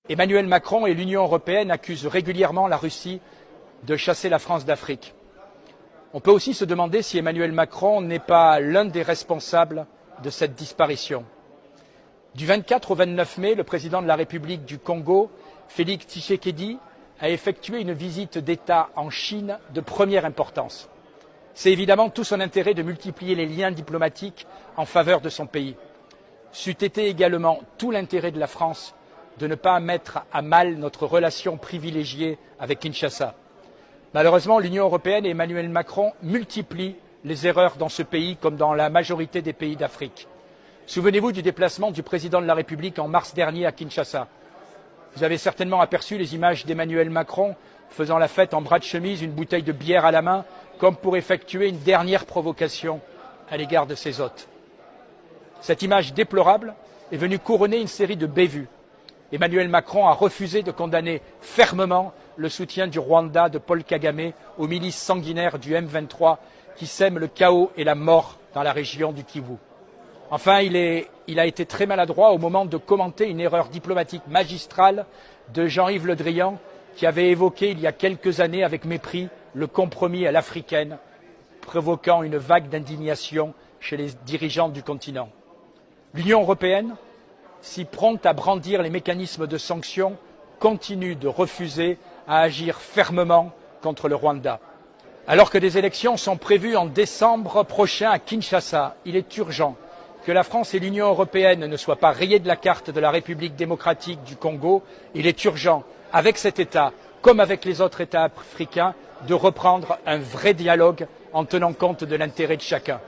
Emmanuel Macron et l'Union européenne accusent régulièrement la Russie de chasser la France d'Afrique. On peut aussi se demander si Emmanuel Macron n'est pas l'un des responsables de cette disparition. Du 24 au 29 mai, le président de la République du Congo, Félix Tshisekedi, a effectué une visite d'État en Chine de première importance. C'est évidemment tout son intérêt de multiplier les liens diplomatiques en faveur de son pays. C'eût été également tout l'intérêt de la France de ne pas mettre à mal notre relation privilégiée avec Kinshasa. Malheureusement, l'Union européenne et Emmanuel Macron multiplient les erreurs dans ce pays comme dans la majorité des pays d'Afrique. Souvenez-vous du déplacement du président de la République en mars dernier à Kinshasa. Vous avez certainement aperçu les images d'Emmanuel Macron faisant la fête en bras de chemise, une bouteille de bière à la main, comme pour effectuer une dernière provocation à l'égard de ses hôtes. Cette image déplorable est venue couronner une série de bévues. Emmanuel Macron a refusé de condamner fermement le soutien du Rwanda de Paul Kagame aux milices sanguinaires du M23 qui sèment le chaos et la mort dans la région du Kivu. Enfin, il a été très maladroit au moment de commenter une erreur diplomatique magistrale de Jean-Yves Le Drian qui avait évoqué il y a quelques années avec mépris le compromis à l'africaine, provoquant une vague d'indignation chez les dirigeants du continent. L'Union européenne, si prompte à brandir les mécanismes de sanctions, continue de refuser à agir fermement contre le Rwanda. Alors que des élections sont prévues en décembre prochain à Kinshasa, il est urgent que la France et l'Union européenne ne soient pas rayées de la carte de la République démocratique du Congo. Il est urgent, avec cet État, comme avec les autres États africains, de reprendre un vrai dialogue en tenant compte de l'intérêt de chacun.